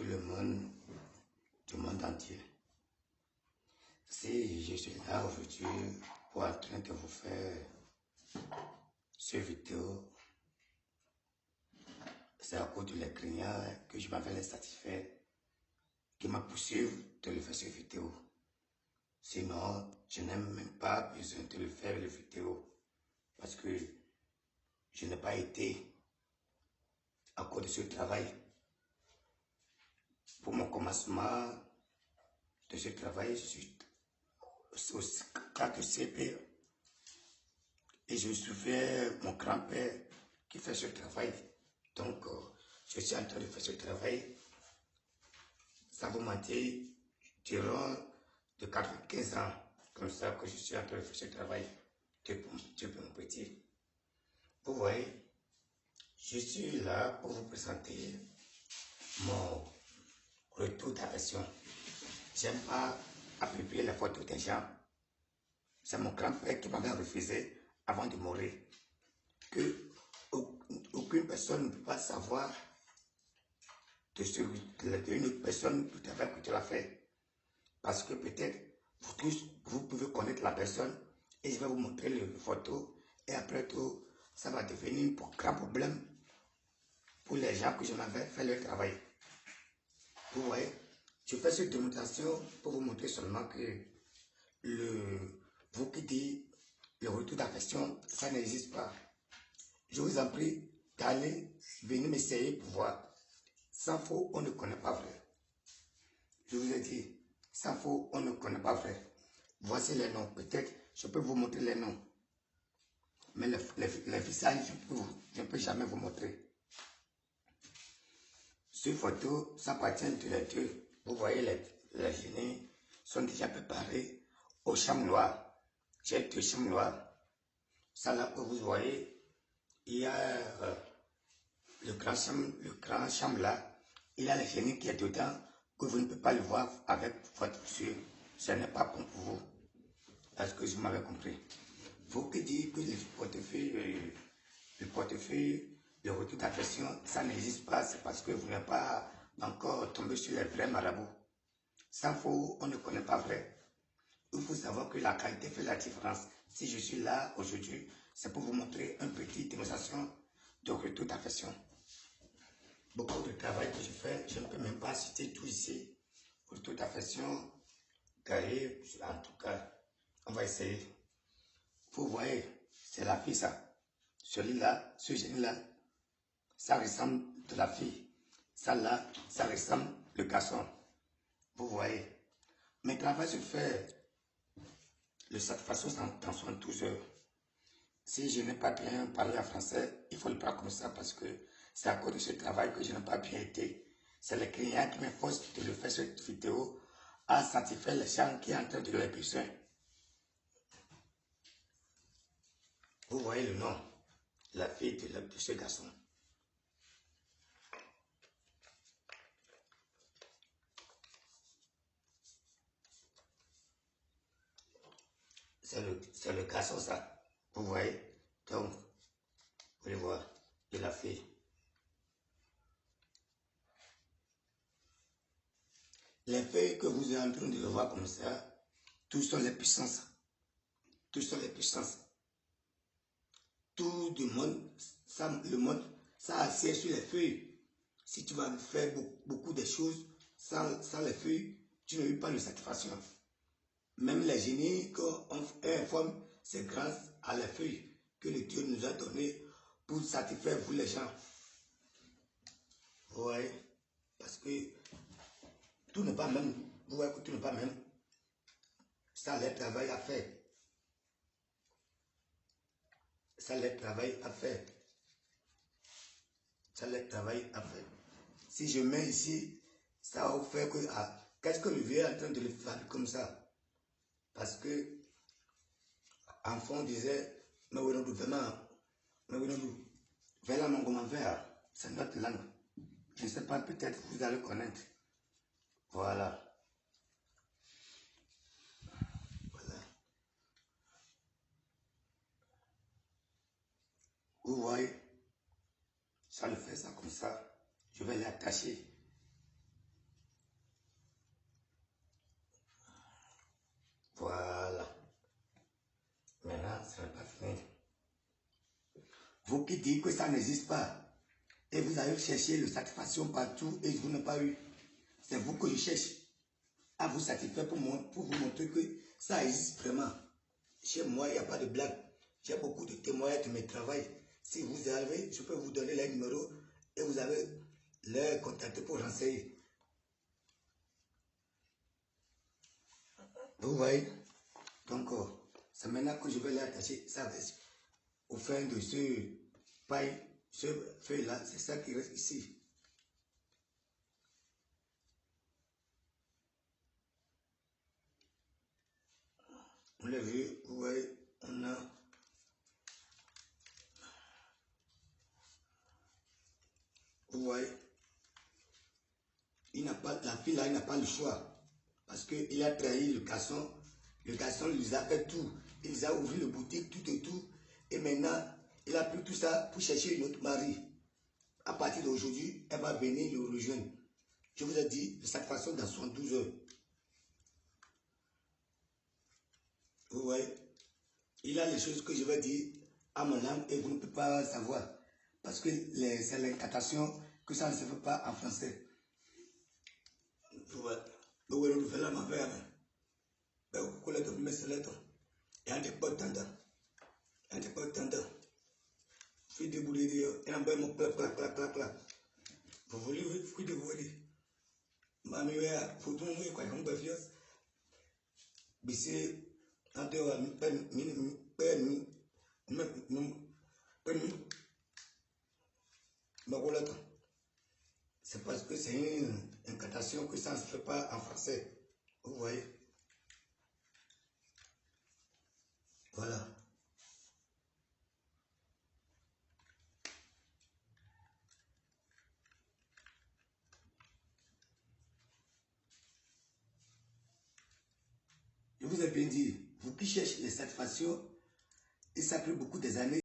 tout le monde du monde entier. Si je suis là aujourd'hui pour en train de vous faire cette vidéo, c'est à cause de les clients que je m'avais les satisfaire qui m'a poussé de le faire cette vidéo. Sinon, je n'ai même pas besoin de le faire la vidéo parce que je n'ai pas été à cause de ce travail. Pour mon commencement de ce travail, je suis au 4 CP et je suivais mon grand-père qui fait ce travail. Donc, je suis en train de faire ce travail. Ça vous mentir, durant de 95 ans, comme ça que je suis en train de faire ce travail depuis mon petit. Vous voyez, je suis là pour vous présenter mon retour d'affection. J'aime pas appuyer les photos des gens. C'est mon grand-père qui m'avait refusé avant de mourir. Que aucune personne ne peut pas savoir d'une autre personne du travail que tu as fait. Parce que peut-être vous tous, vous pouvez connaître la personne et je vais vous montrer les photos et après tout, ça va devenir un grand problème pour les gens que je m'avais fait leur travail. Vous voyez, je fais cette démonstration pour vous montrer seulement que vous qui dites le retour d'affection, ça n'existe pas. Je vous en prie d'aller venir m'essayer pour voir. Sans faux, on ne connaît pas vrai. Je vous ai dit, sans faux, on ne connaît pas vrai. Voici les noms. Peut-être, je peux vous montrer les noms. Mais les visages, je ne peux jamais vous montrer. Ces photos, ça appartient de les deux. Vous voyez, les génies sont déjà préparés aux chambres noires. J'ai 2 chambres noires. Ça là que vous voyez, il y a le grand chambre là. Il y a le génie qui est dedans, que vous ne pouvez pas le voir avec votre yeux. Ce n'est pas bon pour vous. Parce que je m'avais compris. Vous qui dites que le portefeuille, le retour d'affection, ça n'existe pas, c'est parce que vous n'êtes pas encore tombé sur les vrais marabouts. Sans faux, on ne connaît pas vrai. Il faut savoir que la qualité fait la différence. Si je suis là aujourd'hui, c'est pour vous montrer une petite démonstration de retour d'affection. Beaucoup de travail que je fais, je ne peux même pas citer tout ici. Retour d'affection, carré, en tout cas, on va essayer. Vous voyez, c'est la fille ça. Celui-là, ce génie-là, ça ressemble de la fille. Ça là, ça ressemble le garçon. Vous voyez. Mes travail se fait de cette façon dans son toujours. Si je n'ai pas bien parlé en français, il faut le prendre comme ça parce que c'est à cause de ce travail que je n'ai pas bien été. C'est le client qui me force de le faire cette vidéo à satisfaire les gens qui sont en train de leur besoin. Vous voyez le nom, la fille de ce garçon. C'est le garçon ça. Vous voyez. Donc, vous pouvez voir, de la fille. Les feuilles que vous êtes en train de le voir comme ça, tous sont les puissances. Tous sont les puissances. Tout le monde, ça assied sur les feuilles. Si tu vas faire beaucoup de choses sans les feuilles, tu n'as eu pas de satisfaction. Même les génies qu'on informe, c'est grâce à les feuilles que le Dieu nous a donné pour satisfaire vous les gens. Vous voyez? Parce que tout n'est pas même. Vous voyez que tout n'est pas même. Ça, le travail à faire. Ça, le travail à faire. Ça, le travail à faire. Si je mets ici, ça va vous faire que... qu'est-ce que le vieux est en train de le faire comme ça? Parce que, enfant, on disait, mais oui, nous vraiment, mais oui, nous, vers la mon vers, c'est notre langue. Je ne sais pas, peut-être vous allez connaître. Voilà. Voilà. Vous voyez, ça le fait ça comme ça. Je vais l'attacher. Vous qui dites que ça n'existe pas, et vous avez cherché la satisfaction partout et vous n'avez pas eu. C'est vous que je cherche à vous satisfaire pour vous montrer que ça existe vraiment. Chez moi, il n'y a pas de blague. J'ai beaucoup de témoignages de mes travaux. Si vous avez, je peux vous donner les numéros et vous avez leur contacter pour renseigner. Vous voyez? Donc, c'est maintenant que je vais l'attacher ça au fin de ce paille, ce feuille-là. C'est ça qui reste ici. On l'a vu, vous voyez, on a... Vous voyez, la fille là, il n'a pas le choix. Parce qu'il a trahi le garçon. Le garçon lui a fait tout. Il les a ouvert le boutique, tout et tout. Et maintenant, il a pris tout ça pour chercher une autre mari. À partir d'aujourd'hui, elle va venir le rejoindre. Je vous ai dit de cette façon dans 72 heures. Vous voyez, il a les choses que je vais dire à mon âme et vous ne pouvez pas savoir. Parce que c'est l'incantation que ça ne se fait pas en français. Vous voyez, le fait là, ma frère. Vous collez de mes lettres. Il y a des potes tendants. Il y a des potes tendants. Fui de bouler, et en bas, mon clac, clac, clac, clac, clac. Vous voulez, fui de bouler. Mami, faut tout le monde, quoi, on peut faire. Bisi, en dehors, c'est parce que c'est une incantation que ça ne se fait pas en français. Vous voyez? Voilà. Je vous ai bien dit, vous qui cherchez les satisfactions, et ça a pris beaucoup des années.